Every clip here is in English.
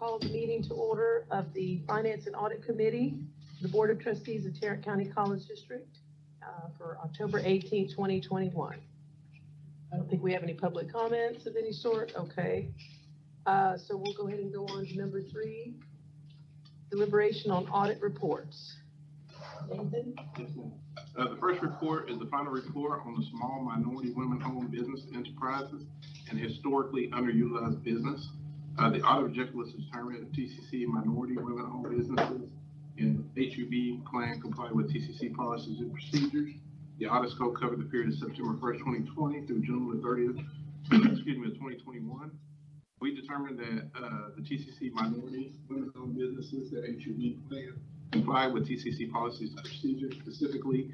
call the meeting to order of the Finance and Audit Committee, the Board of Trustees of Tarrant County College District for October 18, 2021. I don't think we have any public comments of any sort. Okay. So we'll go ahead and go on to number 3, deliberation on audit reports. Nathan? Yes, ma'am. The first report is the final report on the small minority women-owned business enterprises and historically underutilized business. The audit objective was to determine if TCC minority women-owned businesses and HUB plan comply with TCC policies and procedures. The audit scope covered the period of September 1st, 2020 through June 30th, excuse me, of 2021. We determined that the TCC minority women-owned businesses that HUB plan comply with TCC policies and procedures. Specifically,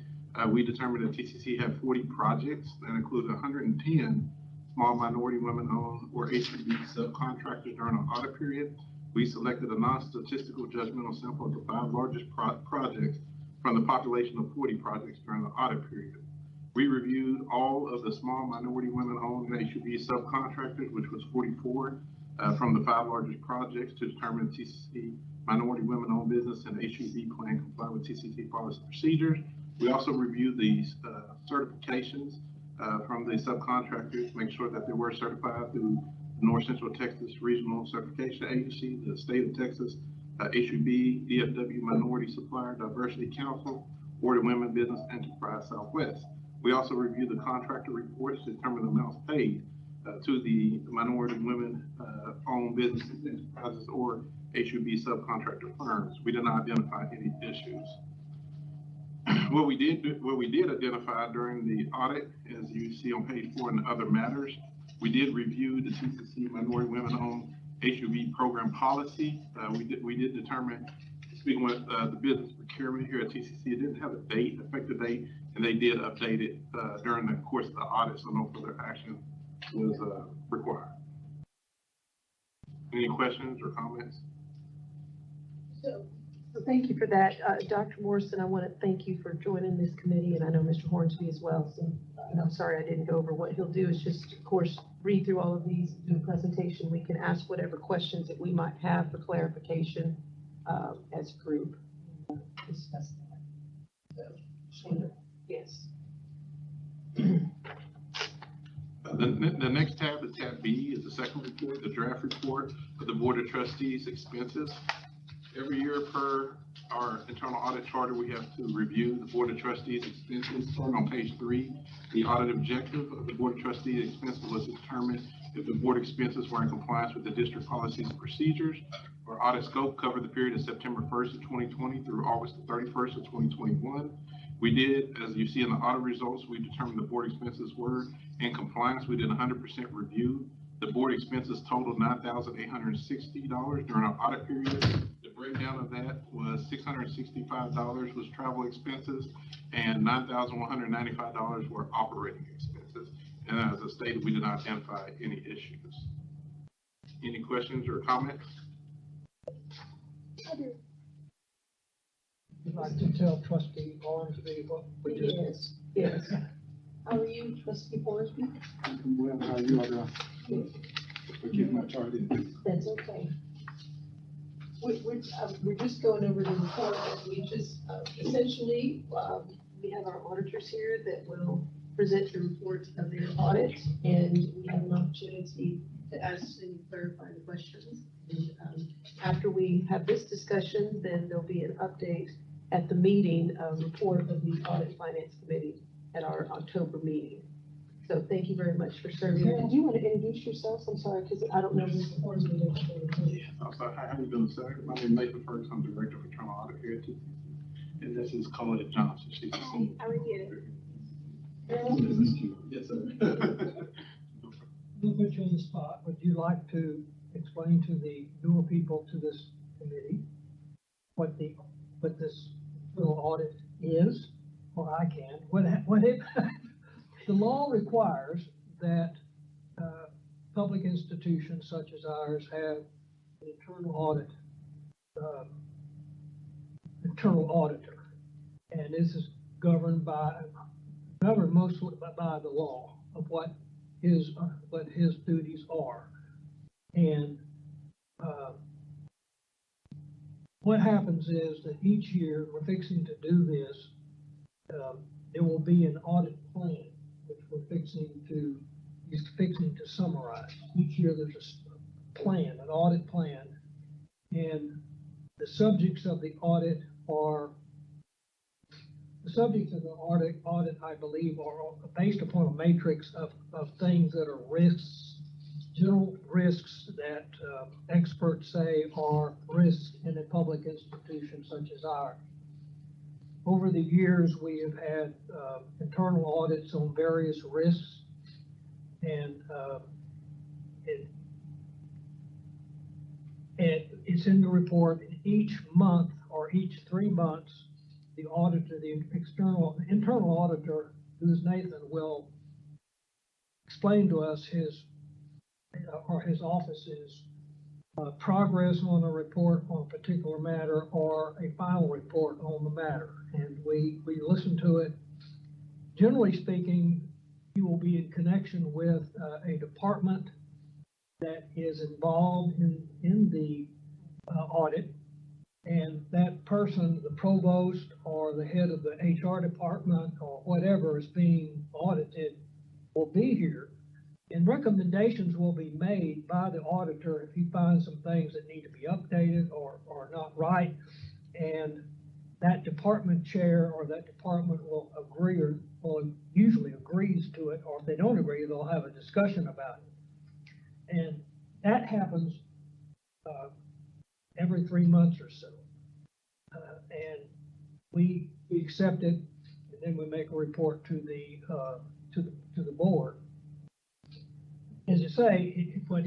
we determined that TCC had 40 projects that included 110 small minority women-owned or HUB subcontractors during our audit period. We selected a non-statistical judgmental sample of the 5 largest projects from the population of 40 projects during the audit period. We reviewed all of the small minority women-owned and HUB subcontractors, which was 44 from the 5 largest projects, to determine if TCC minority women-owned business and HUB plan comply with TCC policy procedures. We also reviewed these certifications from the subcontractors, make sure that they were certified through the North Central Texas Regional Certification Agency, the State of Texas HUB, DFW Minority Supplier Diversity Council, or the Women Business Enterprise Southwest. We also reviewed the contractor reports to determine the amounts paid to the minority women-owned business enterprises or HUB subcontractor firms. We did not identify any issues. What we did identify during the audit, as you see on page 4 in the other matters, we did review the TCC minority women-owned HUB program policy. We did determine, speaking with the business procurement here at TCC, it didn't have a date, effective date, and they did update it during the course of the audit, so no further action was required. Any questions or comments? So thank you for that. Dr. Morrison, I want to thank you for joining this committee, and I know Mr. Hornsby as well. So I'm sorry I didn't go over. What he'll do is just, of course, read through all of these, do a presentation. We can ask whatever questions that we might have for clarification as a group. Discuss that. So, yes. The next tab is tab B, is the second report, the draft report of the Board of Trustees expenses. Every year per our internal audit charter, we have to review the Board of Trustees expenses. Starting on page 3, the audit objective of the Board of Trustees expenses was to determine if the board expenses were in compliance with the district policies and procedures. Our audit scope covered the period of September 1st of 2020 through August 31st of 2021. We did, as you see in the audit results, we determined the board expenses were in compliance. We did 100% review. The board expenses totaled $9,860 during our audit period. The breakdown of that was $665 was travel expenses and $9,195 were operating expenses. And as I stated, we did not identify any issues. Any questions or comments? Would like to tell Trustee Hornsby what we did. Yes, yes. How are you, Trustee Hornsby? I'm well. How are you all doing? Forgive my tardiness. That's okay. We're just going over the report that we just essentially we have our auditors here that will present the reports of their audit, and we have an opportunity to ask and clarify the questions. And after we have this discussion, then there'll be an update at the meeting, report of the Audit Finance Committee at our October meeting. So thank you very much for serving. Do you want to introduce yourself? I'm sorry, because I don't know Mr. Hornsby. I'm sorry, how are you doing, sir? My name is Nathan Ferguson. I'm Director of Internal Audit here at TCC. And this is Colette Johnson. She's the senior. How are you? Yes, sir. We'll put you on the spot. Would you like to explain to the newer people to this committee what this little audit is? Or I can. The law requires that public institutions such as ours have an internal auditor, and this is governed mostly by the law of what his duties are. And what happens is that each year, we're fixing to do this, there will be an audit plan, which we're fixing to summarize. Each year, there's a plan, an audit plan, and the subjects of the audit, I believe, are based upon a matrix of things that are risks, general risks that experts say are risks in a public institution such as ours. Over the years, we have had internal audits on various risks, and it's in the report. Each month or each 3 months, the auditor, the internal auditor, who's Nathan, will explain to us his office's progress on a report on a particular matter or a final report on the matter. And we listen to it. Generally speaking, you will be in connection with a department that is involved in the audit. And that person, the provost or the head of the HR department or whatever is being audited, will be here. And recommendations will be made by the auditor if he finds some things that need to be updated or not right. And that department chair or that department will agree or usually agrees to it, or if they don't agree, they'll have a discussion about it. And that happens every 3 months or so. And we accept it, and then we make a report to the board. As I say, what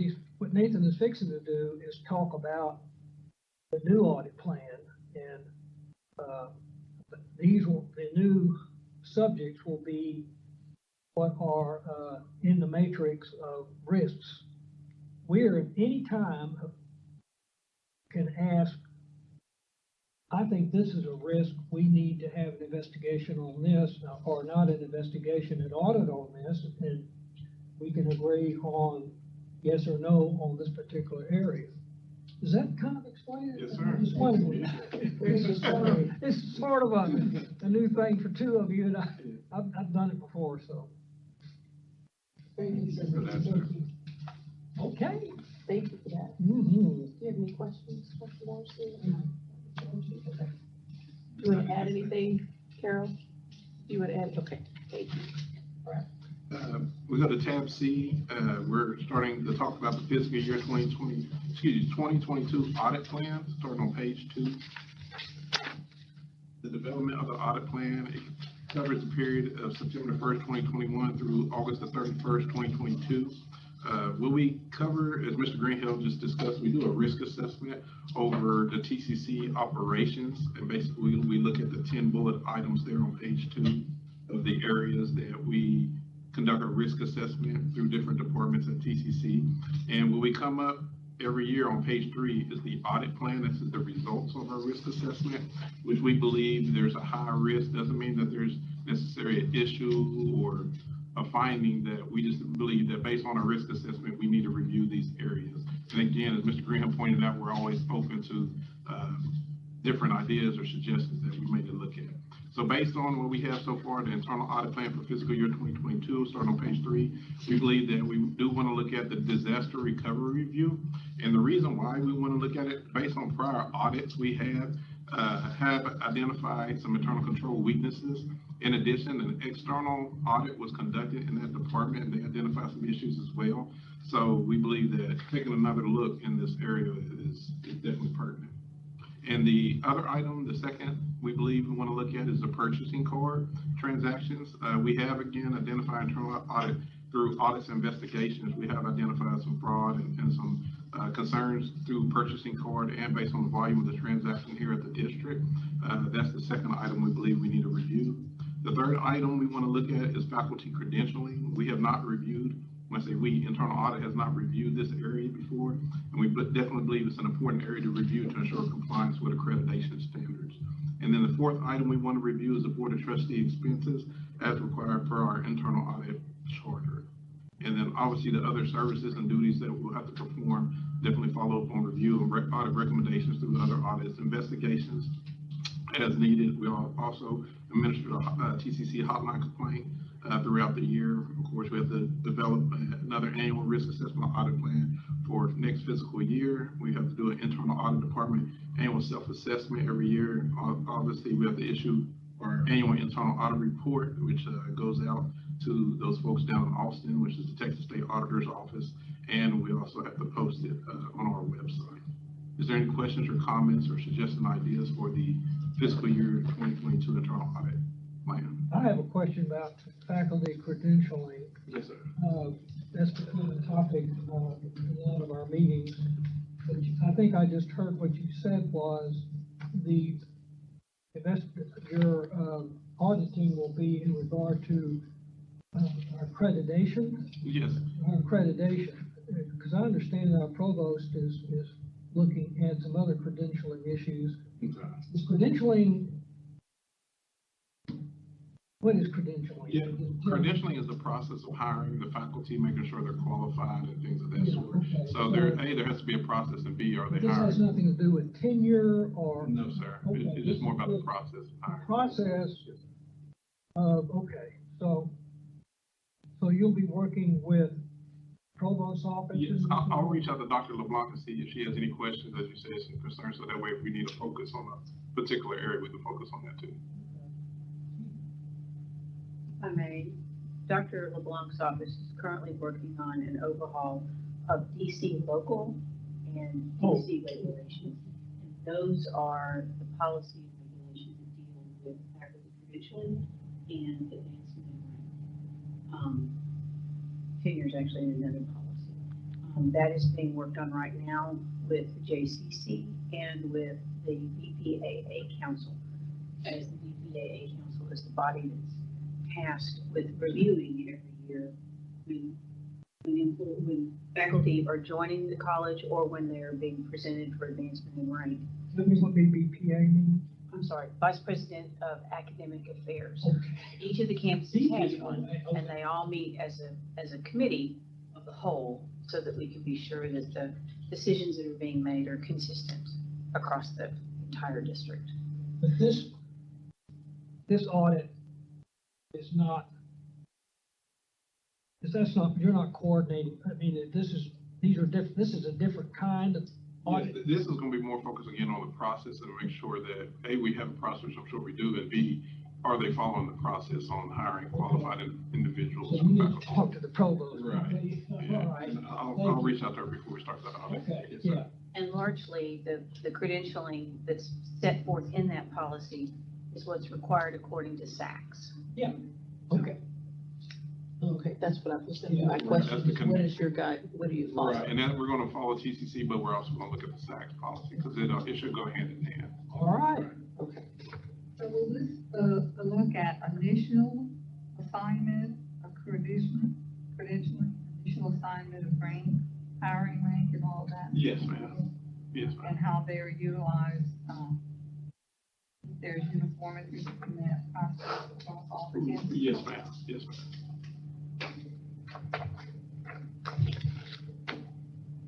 Nathan is fixing to do is talk about the new audit plan, and the new subjects will be what are in the matrix of risks. We're at any time can ask, I think this is a risk, we need to have an investigation on this, or not an investigation, an audit on this, and we can agree on yes or no on this particular area. Does that kind of explain it? Yes, sir. It's sort of a new thing for two of you, and I've done it before, so. Thank you, sir. Okay. Thank you for that. Mm-hmm. Do you have any questions, Dr. Morrissey? Okay. Do you want to add anything, Carol? Do you want to add? Okay, thank you. All right. We go to tab C. We're starting to talk about the fiscal year 2022 audit plan, starting on page 2. The development of the audit plan, it covers the period of September 1st, 2021 through August the 31st, 2022. What we cover, as Mr. Greenhill just discussed, we do a risk assessment over the TCC operations, and basically we look at the 10 bullet items there on page 2 of the areas that we conduct a risk assessment through different departments at TCC. And when we come up every year on page 3 is the audit plan. This is the results of our risk assessment, which we believe there's a high risk. Doesn't mean that there's necessarily an issue or a finding, that we just believe that based on our risk assessment, we need to review these areas. And again, as Mr. Greenhill pointed out, we're always open to different ideas or suggestions that we may need to look at. So based on what we have so far, the internal audit plan for fiscal year 2022, starting on page 3, we believe that we do want to look at the disaster recovery review. And the reason why we want to look at it, based on prior audits we have identified some internal control weaknesses. In addition, an external audit was conducted in that department, and they identified some issues as well. So we believe that taking another look in this area is definitely pertinent. And the other item, the second we believe we want to look at, is the purchasing card transactions. We have, again, identified internal audit through audits and investigations. We have identified some fraud and some concerns through purchasing card, and based on the volume of the transaction here at the district. That's the second item we believe we need to review. The third item we want to look at is faculty credentialing. We have not reviewed, when I say we, internal audit has not reviewed this area before, and we definitely believe it's an important area to review to ensure compliance with accreditation standards. And then the fourth item we want to review is the Board of Trustee expenses as required per our internal audit charter. And then obviously the other services and duties that we'll have to perform, definitely follow up on review and audit recommendations through other audits, investigations as needed. We also administer the TCC hotline complaint throughout the year. Of course, we have to develop another annual risk assessment audit plan for next fiscal year. We have to do an internal audit department annual self-assessment every year. Obviously, we have to issue our annual internal audit report, which goes out to those folks down in Austin, which is the Texas State Auditor's Office, and we also have to post it on our website. Is there any questions or comments or suggestions, ideas for the fiscal year 2022 internal audit plan? I have a question about faculty credentialing. Yes, sir. That's become a topic in a lot of our meetings. But I think I just heard what you said was your auditing will be in regard to our accreditation. Yes. Our accreditation, because I understand that our provost is looking at some other credentialing issues. Okay. Is credentialing, what is credentialing? Yeah, credentialing is the process of hiring the faculty, making sure they're qualified and things of that Yeah, sort. okay. So there has to be a process, and B, are they This has hired? nothing to do with tenure or? No, sir. Okay, It's just more about the process of The hiring. process of, okay, so you'll be working with provost office? Yes, I'll reach out to Dr. LeBlanc and see if she has any questions, as you said, some concerns, so that way if we need to focus on a particular area, we can focus on that too. If I may, Dr. LeBlanc's office is currently working on an overhaul of DC local and DC regulations. And those are the policies and regulations that deal with faculty credentialing and advancement in rank. Tenure is actually another policy. That is being worked on right now with the JCC and with the BPAA Council, as the BPAA Council is the body that's tasked with reviewing every year when faculty are joining the college or when they're being presented for advancement in rank. Let me what BPA mean? I'm sorry, Vice President of Academic Affairs. Okay. Each of the campuses has one, and they all meet as a committee of the whole, so that we can be sure that the decisions that are being made are consistent across the entire district. But this audit is not, you're not coordinating, I mean, this is a different kind of audit. Yeah, this is gonna be more focused again on the process and make sure that, A, we have a process, I'm sure we do, and B, are they following the process on hiring qualified individuals? So you need to talk to the provost. Right. Okay? Yeah, All right. and I'll Thank you. reach out to her before we start the audit. Okay, Yes, sir. yeah. And largely, the credentialing that's set forth in that policy is what's required according to SACS. Yeah, okay. Okay, that's what I was thinking. Yeah. My That's question the is, what is your guide, what do you follow? Right, and then we're gonna follow TCC, but we're also gonna look at the SACS policy, because it should go hand in hand. All right. Okay. So will this, look at initial assignment of credentialing, initial assignment of rank, hiring rank and all that? Yes, ma'am. Yes, ma'am. And how they're utilized, if there's uniformity in that process across all the campuses? Yes, ma'am. Yes, ma'am.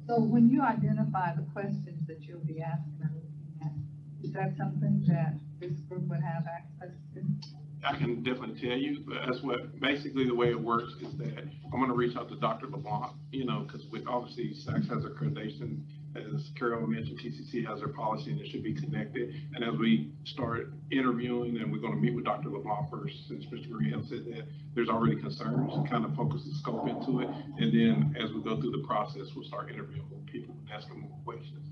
So when you identify the questions that you'll be asking or looking at, is that something that this group would have access to? I can definitely tell you, but that's what, basically the way it works is that I'm gonna reach out to Dr. LeBlanc, because obviously SACS has accreditation, as Carol mentioned, TCC has their policy and it should be connected. And as we start interviewing, and we're gonna meet with Dr. LeBlanc first, since Mr. Graham said that there's already concerns, kind of focus the scope into it. And then as we go through the process, we'll start interviewing more people and asking more questions.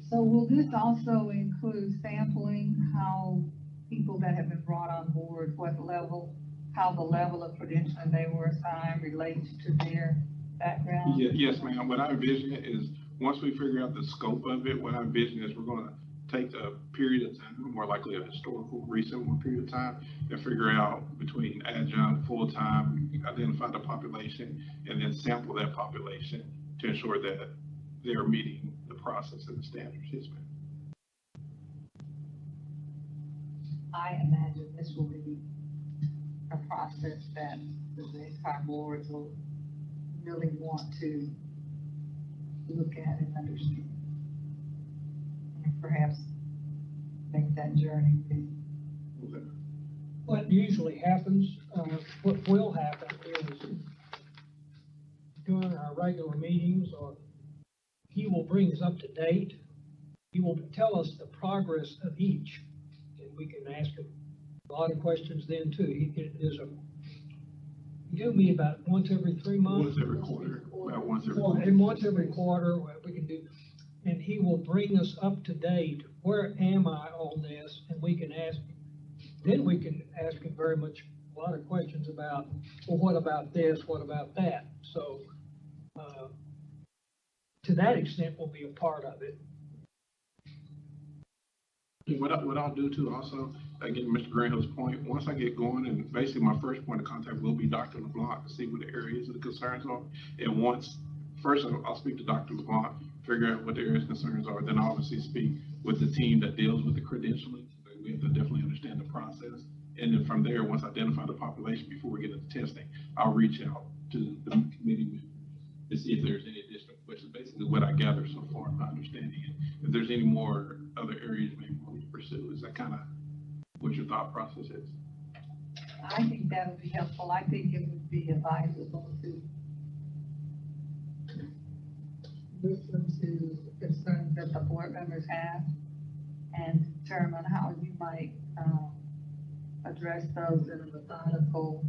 So will this also include sampling how people that have been brought on board, how the level of credentialing they were assigned relates to their background? Yes, ma'am. What I envision is, once we figure out the scope of it, what I envision is we're gonna take a period of time, more likely a historical recent one period of time, and figure out between adjunct, full-time, identify the population, and then sample that population to ensure that they're meeting the process and the standards. Yes, ma'am. I imagine this will be a process that the entire board will really want to look at and understand. And perhaps make that journey with you. What usually happens, what will happen is during our regular meetings, or he will bring us up to date. He will tell us the progress of each, and we can ask him a lot of questions then too. You do meet about once every 3 months. Once every quarter, about once every Well, quarter. and once every quarter, we can do, and he will bring us up to date. Where am I on this? And we can ask, then we can ask him a lot of questions about, well, what about this? What about that? So, to that extent, we'll be a part of it. What I'll do too, also, again, Mr. Greenhill's point, once I get going, and basically my first point of contact will be Dr. LeBlanc to see what the areas of the concerns are. And first I'll speak to Dr. LeBlanc, figure out what the areas of concerns are, then I'll obviously speak with the team that deals with the credentialing. We have to definitely understand the process. And then from there, once I identify the population before we get into testing, I'll reach out to the committee members to see if there's any additional questions. Basically what I gathered so far, my understanding, and if there's any more other areas maybe we want to pursue. Is that kind of what your thought process is? I think that would be helpful. I think it would be advisable to listen to the concerns that the board members have and determine how you might address those in a methodical,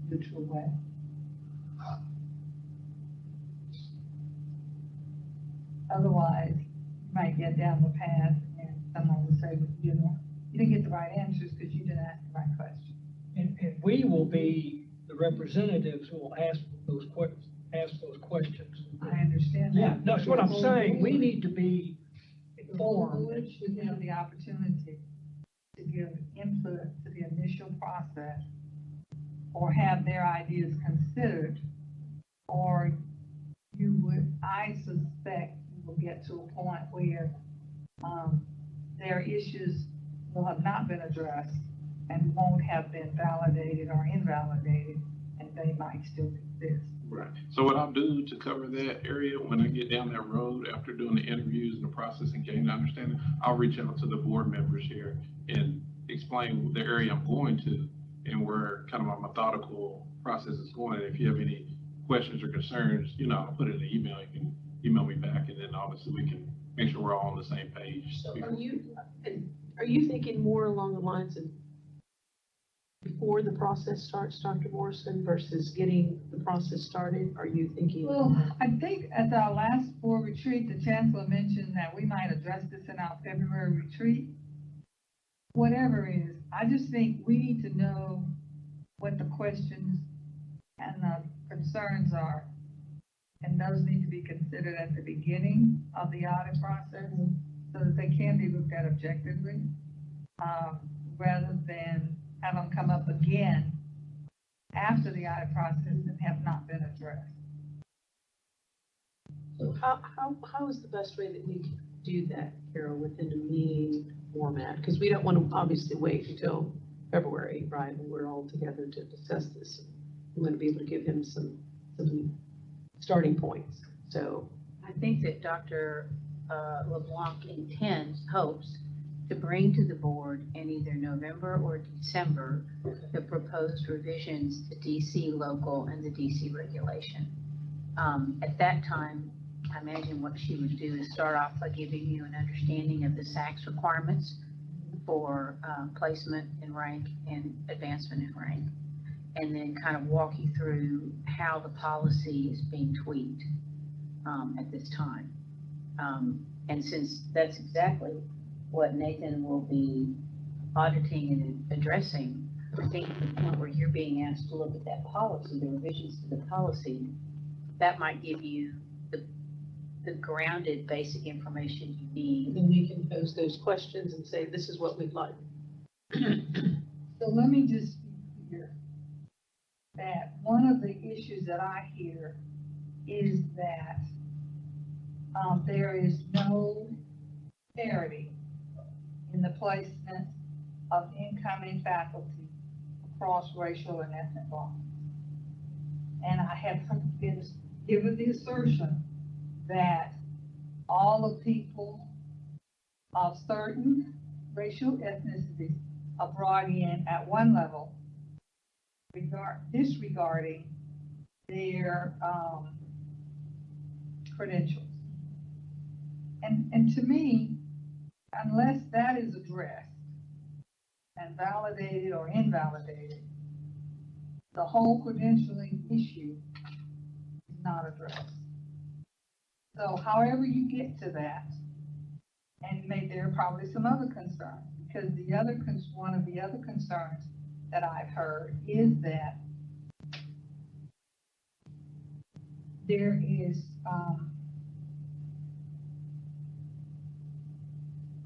neutral way. Otherwise, you might get down the path and someone will say, well, you didn't get the right answers because you didn't ask the right question. And we will be the representatives who will ask those questions. I understand that. Yeah, that's what I'm saying. We need to be The board informed. should have the opportunity to give input to the initial process or have their ideas considered, or I suspect you will get to a point where their issues will have not been addressed and won't have been validated or invalidated, and they might still exist. Right. So what I'll do to cover that area, when I get down that road, after doing the interviews and the process and gaining understanding, I'll reach out to the board members here and explain the area I'm going to and where kind of my methodical process is going. And if you have any questions or concerns, I'll put it in the email. You can email me back, and then obviously we can make sure we're all on the same page. So are you thinking more along the lines of before the process starts, Dr. Morrison, versus getting the process started? Are you thinking? Well, I think at our last board retreat, the chancellor mentioned that we might address this in our February retreat. Whatever it is, I just think we need to know what the questions and the concerns are. And those need to be considered at the beginning of the audit process so that they can be looked at objectively, rather than have them come up again after the audit process and have not been addressed. So how is the best way that we can do that, Carol, within a meeting format? Because we don't want to obviously wait until February, right, when we're all together to discuss this. We want to be able to give him some starting points. So I think that Dr. LeBlanc hopes to bring to the board in either November or December the proposed revisions to DC local and the DC regulation. At that time, I imagine what she would do is start off by giving you an understanding of the SACS requirements for placement in rank and advancement in rank, and then kind of walk you through how the policy is being tweaked at this time. And since that's exactly what Nathan will be auditing and addressing, I think at the point where you're being asked to look at that policy, the revisions to the policy, that might give you the grounded basic information you need. then we can pose those questions and say, this is what we'd like. So let me just be clear that one of the issues that I hear is that there is no parity in the placement of incoming faculty across racial and ethnic lines. And I have been given the assertion that all the people of certain racial ethnicities are brought in at one level, disregarding their credentials. And to me, unless that is addressed and validated or invalidated, the whole credentialing issue is not addressed. So however you get to that, and there are probably some other concerns, because one of the other concerns that I've heard is that there is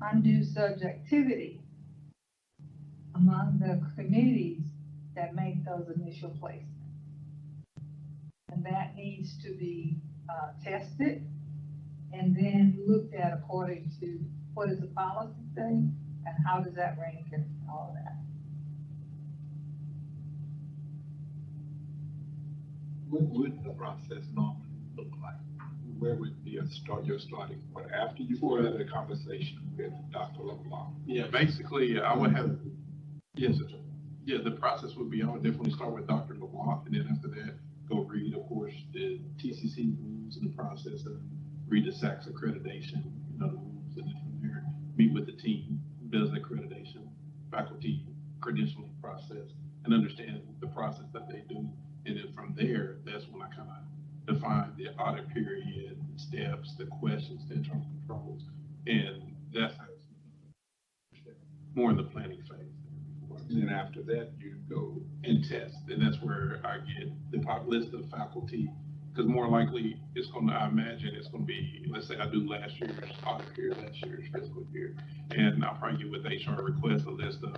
undue subjectivity among the committees that make those initial placements. And that needs to be tested and then looked at according to what is the policy say and how does that rank and all of that. What would the process normally look like? Where would be your starting point after you've had a conversation with Dr. LeBlanc? Yeah, basically, I would have, yes, yeah, the process would be, I would definitely start with Dr. LeBlanc, and then after that, go read, of course, the TCC rules and the process, and read the SACS accreditation, the rules, and then from there, meet with the team who does the accreditation, faculty credentialing process, and understand the process that they do. And then from there, that's when I kind of define the audit period, the steps, the questions, the internal controls, and that's how it's more in the planning phase. And then after that, you go and test, and that's where I get the list of faculty, because more likely it's going to, I imagine it's going to be, let's say I do last year's audit year, last year's fiscal year, and I'll probably get with HR request a list of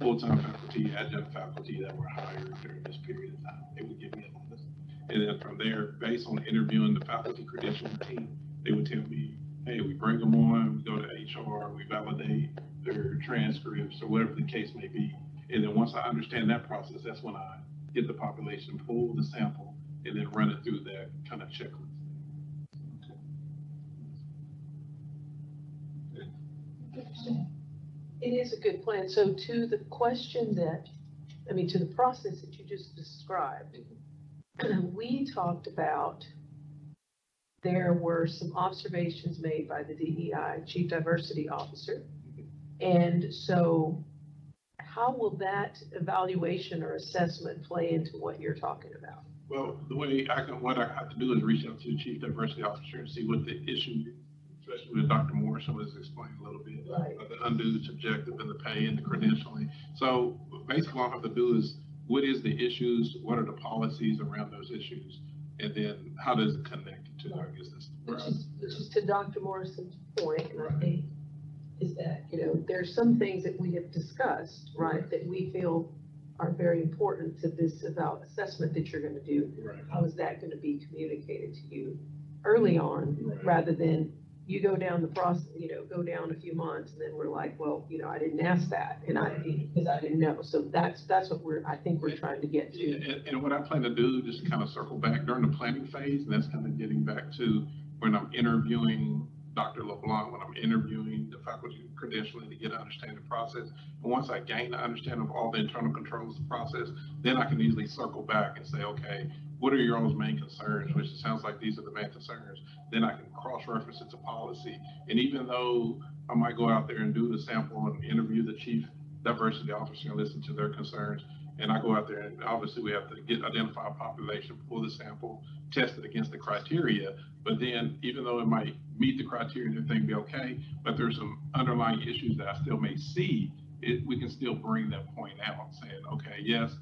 full-time faculty, adjunct faculty that were hired during this period of time. They would give me a list, and then from there, based on interviewing the faculty credentialing team, they would tell me, hey, we bring them on, we go to HR, we validate their transcripts or whatever the case may be. And then once I understand that process, that's when I get the population, pull the sample, and then run it through that kind of checklist. It is a good plan. So to the question to the process that you just described, we talked about, there were some observations made by the DEI, Chief Diversity Officer. And so how will that evaluation or assessment play into what you're talking about? Well, what I have to do is reach out to the Chief Diversity Officer and see what the issue is, especially with Dr. Morrison was explaining a little bit of the undue subjective and the pay and the credentialing. So basically all I have to do is, what is the issues? What are the policies around those issues? And then how does it connect to, I guess that's which is to Dr. Morrison's point, and I think is that, there's some things that we have discussed, right, that we feel are very important to this about assessment that you're going to do. Right. How is that going to be communicated to you early on, rather than you go down the process, go down a few months, and then we're like, well, I didn't ask that, and because I didn't know. So that's what I think we're trying to get to. And what I plan to do, just to kind of circle back during the planning phase, and that's kind of getting back to when I'm interviewing Dr. LeBlanc, when I'm interviewing the faculty credentialing to get an understanding of the process. And once I gain the understanding of all the internal controls of the process, then I can easily circle back and say, okay, what are your all's main concerns? Which it sounds like these are the main concerns. Then I can cross-reference it to policy. And even though I might go out there and do the sample and interview the Chief Diversity Officer and listen to their concerns, and I go out there and obviously we have to identify a population, pull the sample, test it against the criteria. But then even though it might meet the criteria and everything be okay, but there's some underlying issues that I still may see, we can still bring that point out saying, okay, yes,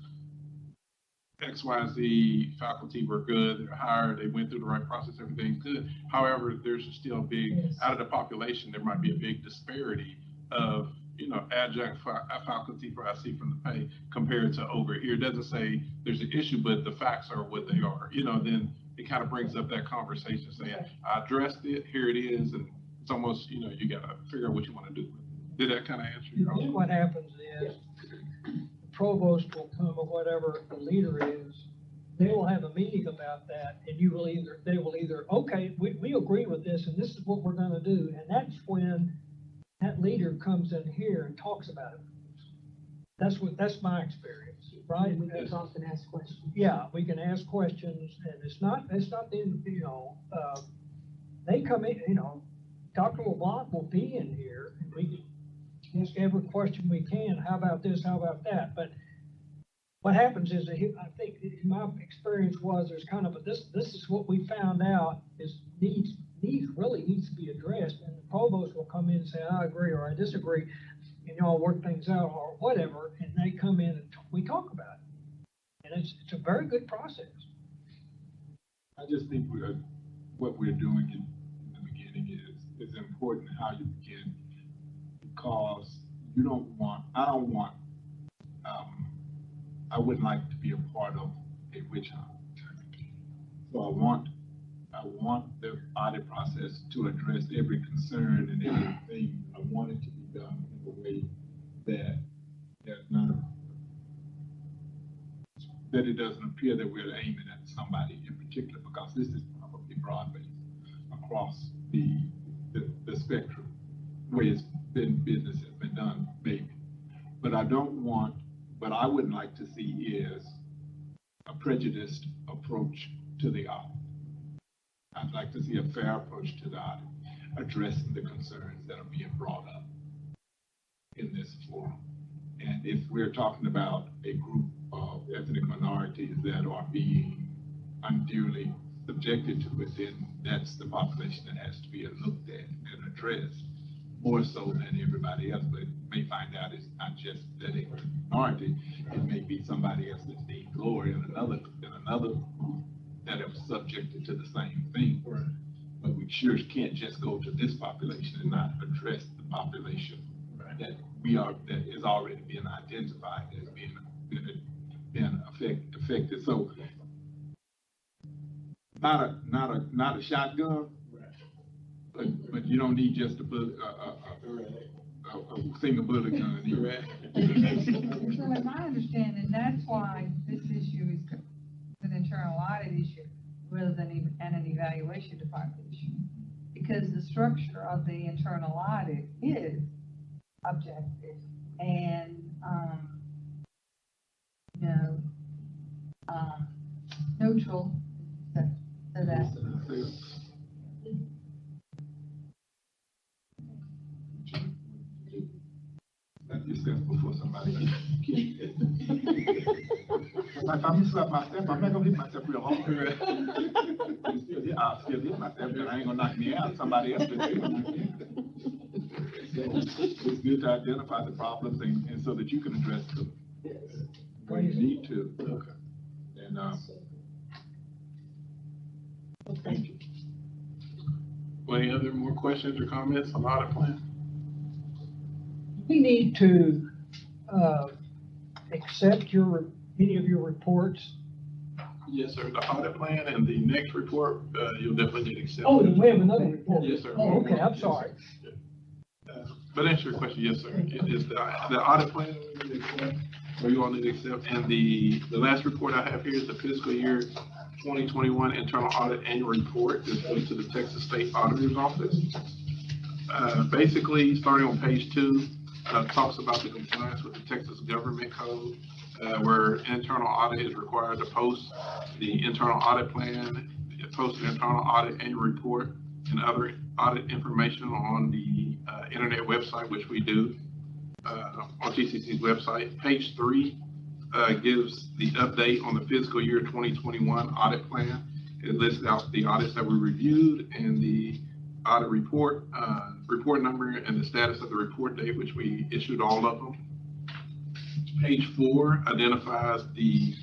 XYZ faculty were good, they're hired, they went through the right process, everything's good. However, there's still a big, out of the population, there might be a big disparity of, adjunct faculty for I see from the pay compared to over here. It doesn't say there's an issue, but the facts are what they are. Then it kind of brings up that conversation saying, I addressed it, here it is, and it's almost, you got to figure out what you want to do with it. Did that kind of answer And your then question? what happens is, the provost will come, or whatever the leader is, they will have a meeting about that, and they will either, okay, we agree with this, and this is what we're gonna do, and that's when that leader comes in here and talks about it. That's my experience, right? And we can often ask questions. Yeah, we can ask questions, and it's not the, they come in, Dr. LeBlanc will be in here, and we can ask every question we can, how about this, how about that, but what happens is, that I think my experience was, there's kind of this is what we found out is really needs to be addressed, and the provost will come in and say, I agree, or I disagree, and y'all work things out, or whatever, and they come in and we talk about it. And it's a very good process. I just think what we're doing in the beginning is important how you begin, because I wouldn't like to be a part of a witch hunt. So I want the audit process to address every concern and everything. I want it to be done in a way that that it doesn't appear that we're aiming at somebody in particular, because this is probably broad-based across the spectrum, where it's been, business has been done, maybe. But what I wouldn't like to see is a prejudiced approach to the audit. I'd like to see a fair approach to the audit, addressing the concerns that are being brought up in this forum. And if we're talking about a group of ethnic minorities that are being unduly subjected to it, then that's the population that has to be looked at and addressed more so than everybody else. But may find out it's not just that a minority, it may be somebody else that's named Glory and another group that are subjected to the same thing. Right. But we sure can't just go to this population and not address the population that is already being identified as being affected. So not a shotgun, but you don't need just a single bullet gun. So in my understanding, that's why this issue is an internal audit issue rather than an evaluation department issue. Because the structure of the internal audit is objective and, neutral. So that's. Yourself before somebody gets like, if I'm slap myself, I'm not gonna hit myself real hard. I'll still hit myself, but I ain't gonna knock me out. Somebody else will do. So it's good to identify the problems and so that you can address them when you need to. Okay. And thank you. Well, any other more questions or comments on audit plan? We need to accept any of your reports. Yes, sir. The audit plan and the next report, you'll definitely need to accept. Oh, then we have another report. Yes, sir. Oh, okay, I'm sorry. But answer your question, yes, sir. It is the audit plan we need to accept, or you all need to accept. And the last report I have here is the fiscal year 2021 internal audit annual report. This goes to the Texas State Auditor's Office. Basically, starting on page 2, talks about the compliance with the Texas Government Code, where internal audit is required to post the internal audit plan, post an internal audit annual report, and other audit information on the internet website, which we do on TCC's website. Page 3 gives the update on the fiscal year 2021 audit plan. It lists out the audits that we reviewed and the audit report, report number, and the status of the report date, which we issued all of them. Page 4 identifies the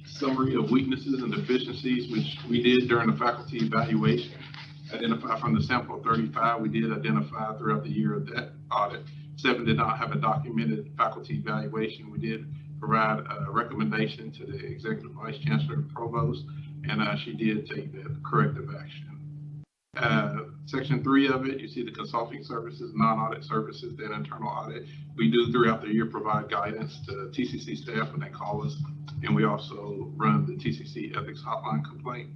summary of weaknesses and deficiencies, which we did during the faculty evaluation. Identify from the sample of 35, we did identify throughout the year of that audit. 7 did not have a documented faculty evaluation. We did provide a recommendation to the Executive Vice Chancellor and Provost, and she did take the corrective action. Section 3 of it, you see the consulting services, non-audit services, then internal audit. We do throughout the year provide guidance to TCC staff when they call us, and we also run the TCC ethics hotline complaint.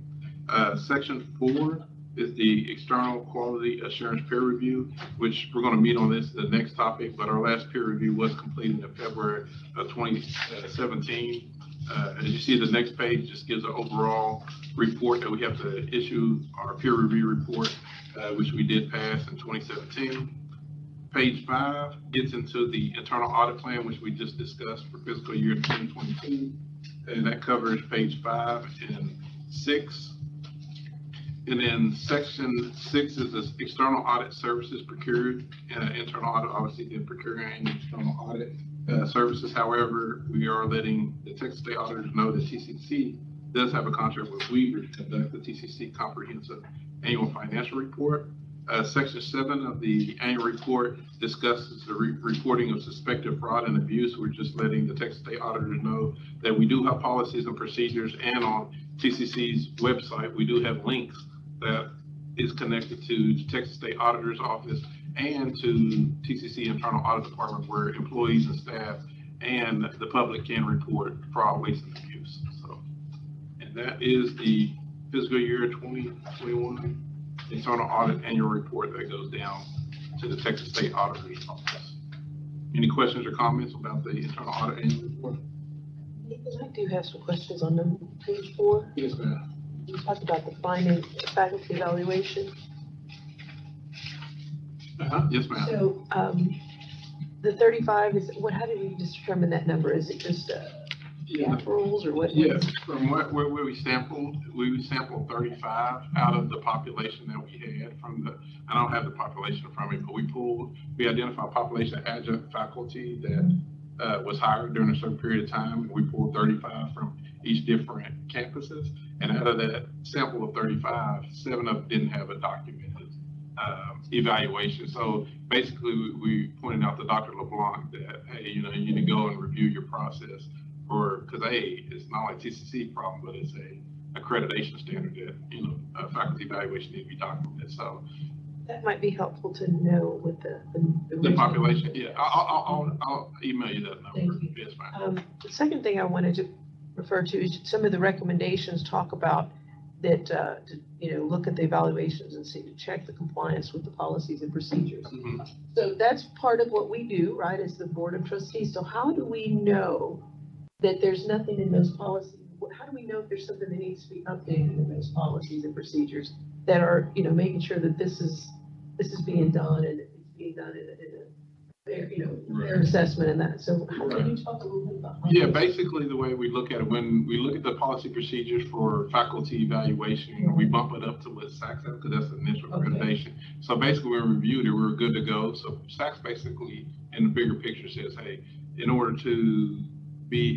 Section 4 is the external quality assurance peer review, which we're going to meet on this, the next topic, but our last peer review was completed in February of 2017. As you see, the next page just gives an overall report that we have to issue, our peer review report, which we did pass in 2017. Page 5 gets into the internal audit plan, which we just discussed for fiscal year 2022. And that covers page 5 and 6. And then section 6 is the external audit services procured. Internal audit obviously did procuring external audit services. However, we are letting the Texas State auditors know that TCC does have a contract with Weaver to conduct the TCC comprehensive annual financial report. Section 7 of the annual report discusses the reporting of suspected fraud and abuse. We're just letting the Texas State auditors know that we do have policies and procedures, and on TCC's website, we do have links that is connected to the Texas State Auditor's Office and to TCC Internal Audit Department, where employees and staff and the public can report fraud, waste, and abuse. So, and that is the fiscal year 2021 internal audit annual report that goes down to the Texas State Auditor's Office. Any questions or comments about the internal audit annual report? I do have some questions on page 4. Yes, ma'am. You talked about the finance faculty evaluation. Yes, ma'am. So, the 35 is, how did you determine that number? Is it just gap rules or what? Yes, from where we sampled 35 out of the population that we had from the, I don't have the population from it, but we identified population of adjunct faculty that was hired during a certain period of time. And we pulled 35 from each different campuses. And out of that sample of 35, 7 of them didn't have a documented evaluation. So basically we pointed out to Dr. LeBlanc that, hey, you need to go and review your process because it's not only a TCC problem, but it's a accreditation standard that faculty evaluation need to be documented. So That might be helpful to know with the population. Yeah, I'll email you that number. Thank you. Yes, ma'am. The second thing I wanted to refer to is some of the recommendations talk about that, look at the evaluations and see to check the compliance with the policies and procedures. Mhm. So that's part of what we do, right, as the Board of Trustees. So how do we know that there's nothing in those policies? How do we know if there's something that needs to be updated in those policies and procedures that are, making sure that this is being done and it's being done in a fair assessment and that. So how can you talk a little bit about that? Yeah, basically the way we look at it, when we look at the policy procedures for faculty evaluation, we bump it up to what SACS has, because that's the initial accreditation. So basically when we reviewed it, we were good to go. So SACS basically in the bigger picture says, hey, in order to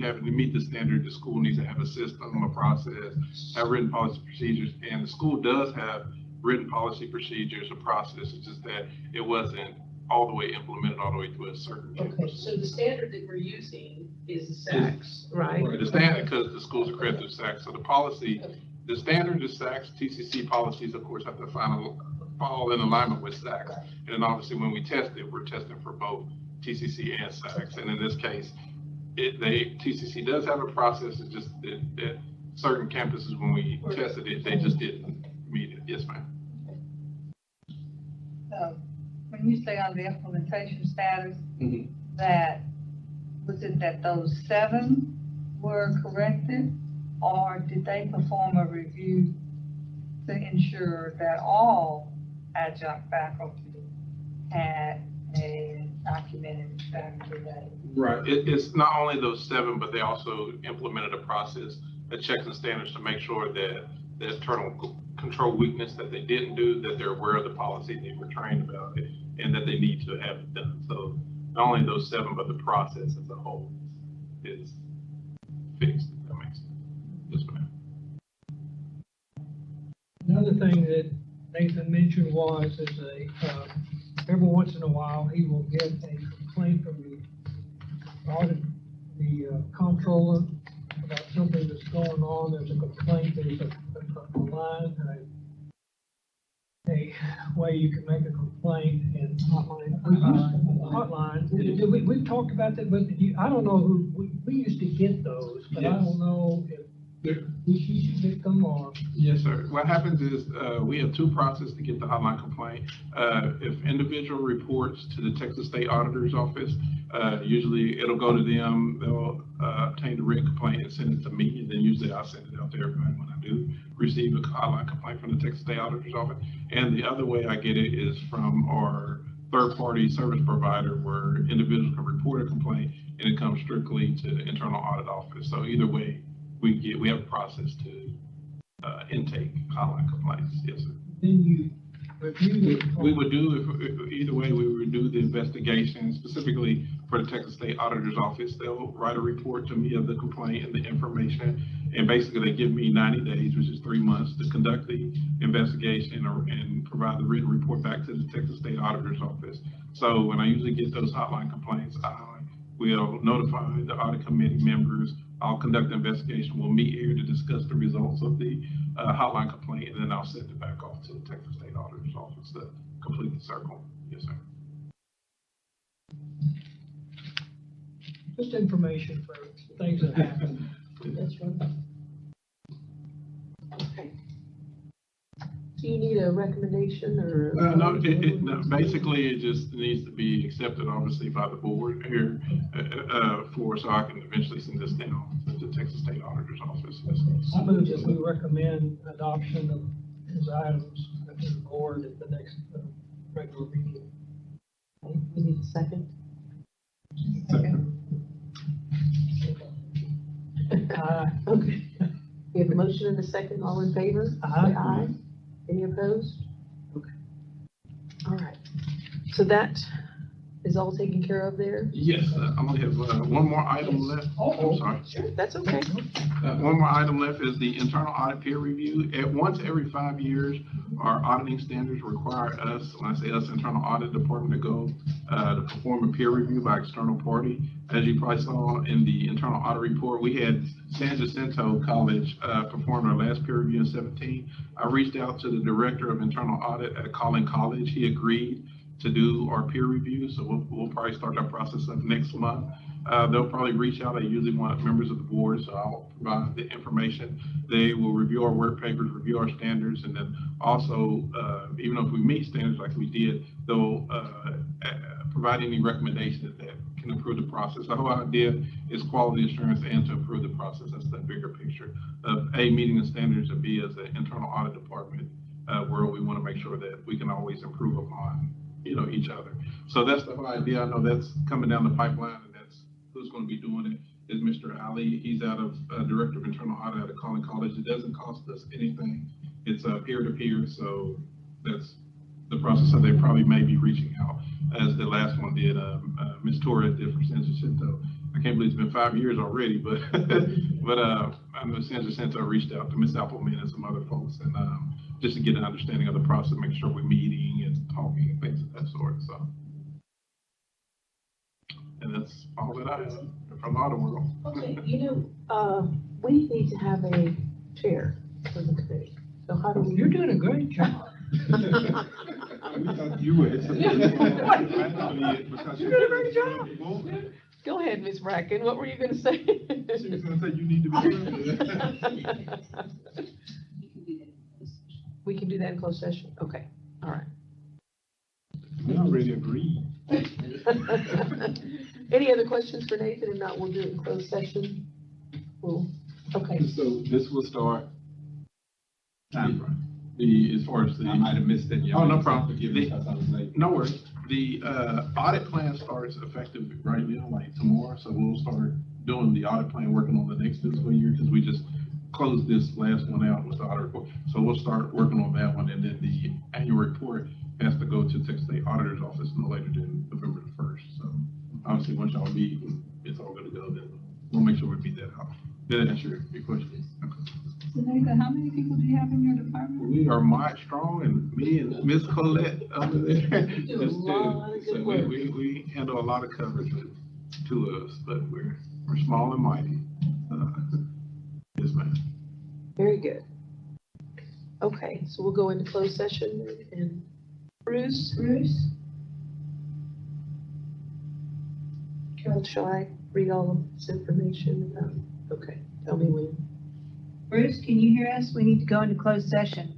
having to meet the standard, the school needs to have a system, a process, have written policy procedures, and the school does have written policy procedures, a process. It's just that it wasn't all the way implemented all the way through a certain Okay, campus. so the standard that we're using is the SACS, right? Right, the standard, because the schools are accredited through SACS. So the policy, the standard is SACS. TCC policies, of course, have to fall in alignment with SACS. And then obviously when we test it, we're testing for both TCC and SACS. And in this case, TCC does have a process. It's just that certain campuses, when we tested it, they just didn't meet it. Yes, ma'am. So, when you say on the implementation status, Mhm. was it that those 7 were corrected? Or did they perform a review to ensure that all adjunct faculty had a documented faculty day? Right. It's not only those 7, but they also implemented a process, a checks and standards to make sure that the internal control weakness that they didn't do, that they're aware of the policy, they were trained about it, and that they need to have it done. So not only those 7, but the process as a whole is fixed, if that makes sense. Yes, ma'am. Another thing that Nathan mentioned was every once in a while, he will get a complaint from the comptroller about something that's going on. There's a complaint, there's a line, a way you can make a complaint and hotline. We've talked about that, but I don't know who, we used to get those, but I Yes. don't know if we should get them or. Yes, sir. What happens is, we have two processes to get the hotline complaint. If individual reports to the Texas State Auditor's Office, usually it'll go to them, they'll, obtain the written complaint and send it to me, and then usually I'll send it out to everybody when I do receive a hotline complaint from the Texas State Auditor's Office. And the other way I get it is from our third-party service provider, where individuals can report a complaint and it comes strictly to the Internal Audit Office. So either way, we have a process to intake hotline complaints. Yes, sir. Then you review the. We would do, if either way, we would do the investigation specifically for the Texas State Auditor's Office. They'll write a report to me of the complaint and the information, and basically they give me 90 days, which is 3 months, to conduct the investigation and provide the written report back to the Texas State Auditor's Office. So when I usually get those hotline complaints, we'll notify the audit committee members. I'll conduct the investigation. We'll meet here to discuss the results of the hotline complaint, and then I'll send it back off to the Texas State Auditor's Office to complete the circle. Yes, sir. Just information for things that happen. That's right. Okay. Do you need a recommendation or? No, no, basically it just needs to be accepted, obviously, by the board here, so I can eventually send this down to the Texas State Auditor's Office. Yes, sir. I move that we recommend adoption of these items to the board at the next regular meeting. Okay, we need a second. Okay. We have a motion and a second. All in favor? Aye. Aye. Any opposed? Okay. All right. So that is all taken care of there? Yes, I only have one more item left. I'm sorry. Sure, that's okay. One more item left is the internal audit peer review. Once every 5 years, our auditing standards require us, when I say us, internal audit department, to go to perform a peer review by external party. As you probably saw in the internal audit report, we had San Jacinto College perform our last peer review in 2017. I reached out to the director of internal audit at Collin College. He agreed to do our peer review, so we'll probably start that process up next month. They'll probably reach out. I usually want members of the board, so I'll provide the information. They will review our work papers, review our standards, and then also, even if we meet standards like we did, they'll provide any recommendations that can improve the process. The whole idea is quality assurance and to improve the process. That's the bigger picture of A, meeting the standards, and B, as an internal audit department, where we want to make sure that we can always improve upon each other. So that's the whole idea. I know that's coming down the pipeline, and that's who's going to be doing it is Mr. Ali. He's out of Director of Internal Audit out of Collin College. It doesn't cost us anything. It's peer-to-peer, so that's the process. So they probably may be reaching out, as the last one did. Ms. Torres did for San Jacinto. I can't believe it's been 5 years already, but I know San Jacinto reached out to Ms. Appleman and some other folks, and just to get an understanding of the process, make sure we're meeting and talking and things of that sort. So, and that's all that I have from the audit world. Okay, we need to have a chair for the committee. So how do we? You're doing a great job. We thought you would. You're doing a great job. Go ahead, Ms. Bracken. What were you going to say? She was gonna say you need to be. We can do that in closed session. Okay, all right. We already agreed. Any other questions for Nathan? If not, we'll do it in closed session. Okay. So this will start. As far as the. I might have missed it. Oh, no problem. Forgive me because I was late. No worries. The audit plan starts effective right now, like tomorrow. So we'll start doing the audit plan, working on the next fiscal year, because we just closed this last one out with the audit report. So we'll start working on that one, and then the annual report has to go to the Texas State Auditor's Office no later than November the 1st. So obviously, once y'all meet, it's all going to go. Then we'll make sure we beat that out. Did that answer your question? Okay. So Nathan, how many people do you have in your department? We are Mike Strong and me and Miss Colette over there. You do a lot of good work. We handle a lot of coverage with two of us, but we're small and mighty. Yes, ma'am. Very good. Okay, so we'll go into closed session and Bruce, Carol, shall I read all of this information? Okay, tell me when. Bruce, can you hear us? We need to go into closed session.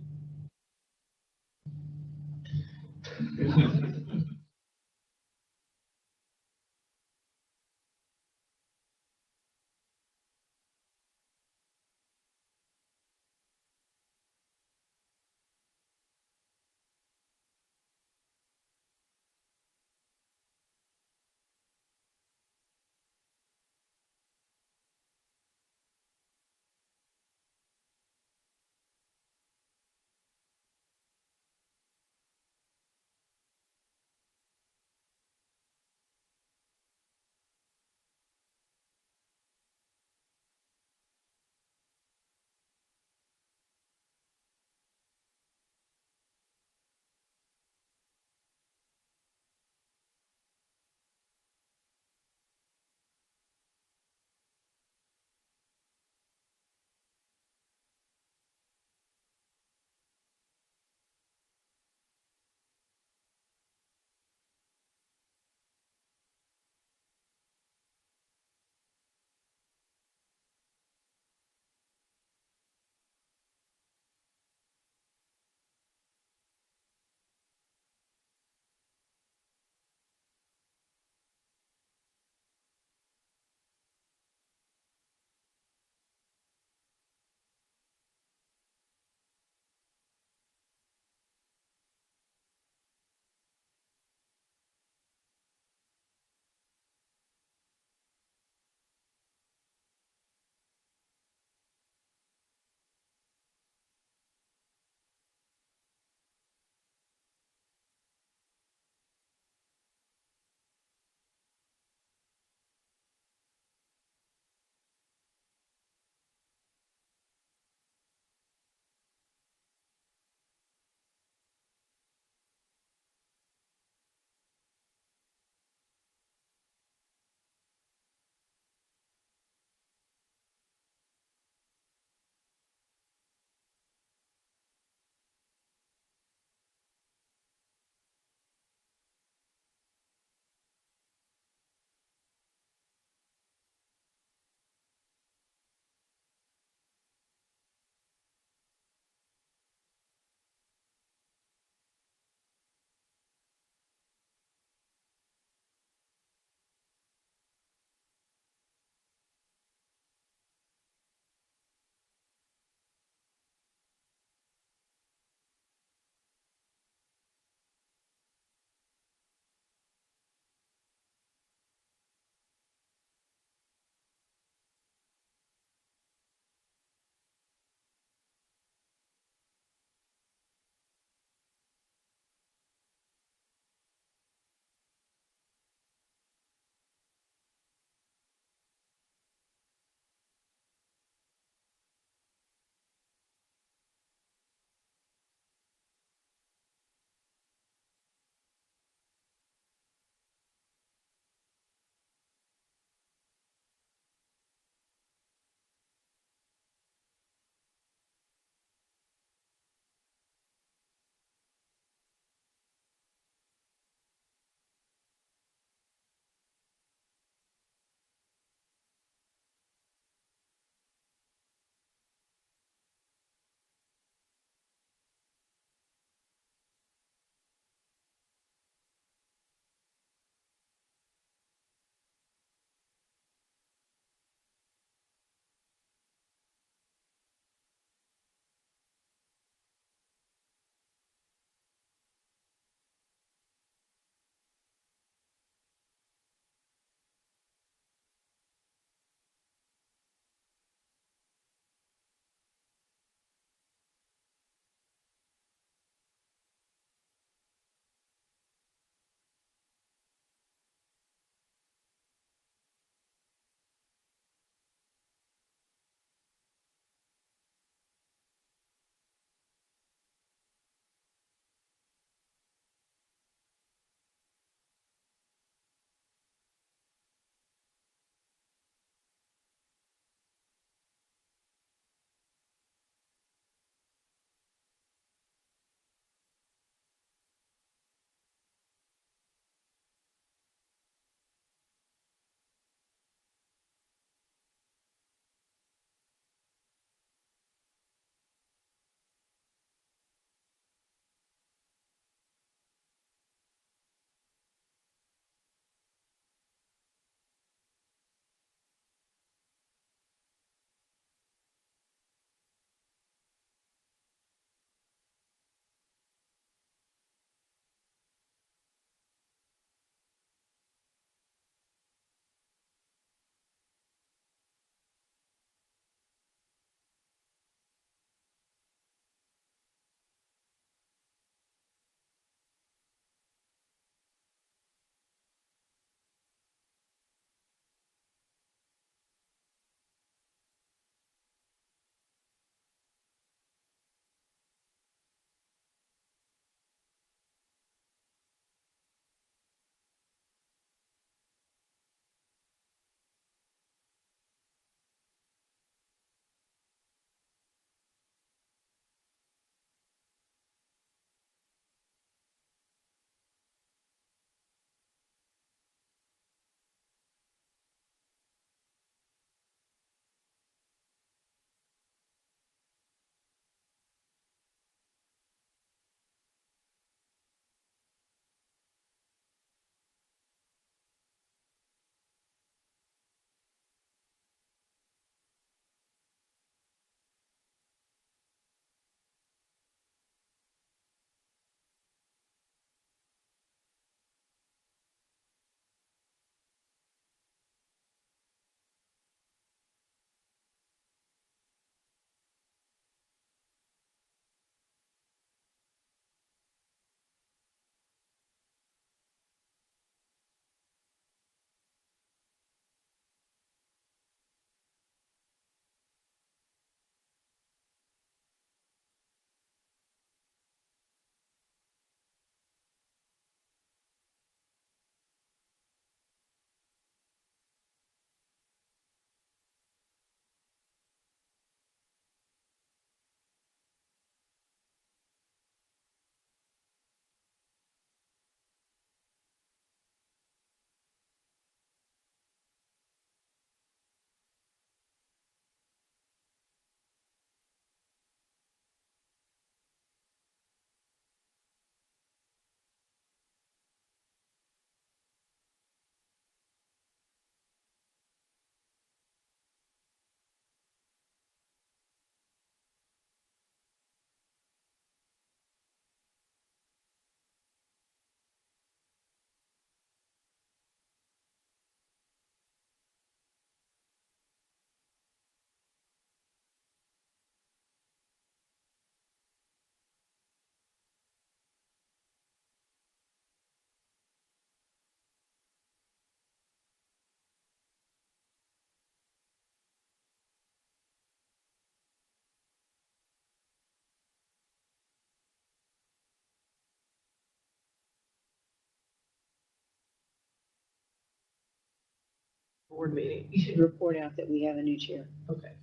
board meeting? You should report out that we have a new chair. Okay.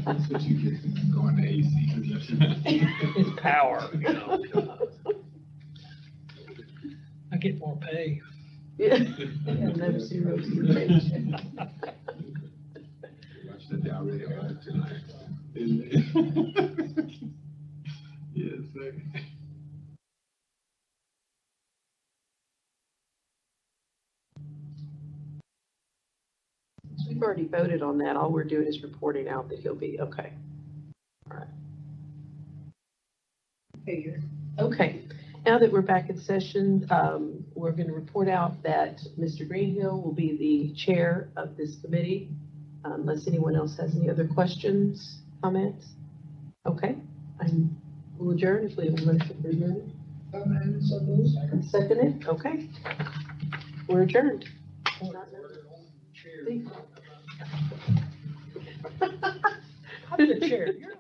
That's what you get from going to AC. It's power, you know. I get more pay. Yeah. No zero change. Watch that they already are tonight. Isn't it? Yes, sir. We've already voted on that. All we're doing is reporting out that he'll be, okay. All right. Okay. Now that we're back in session, we're going to report out that Mr. Greenhill will be the chair of this committee, unless anyone else has any other questions, comments. Okay. We'll adjourn if we have a motion for adjournment. Seconded. Okay. We're adjourned. I'm the chair. You're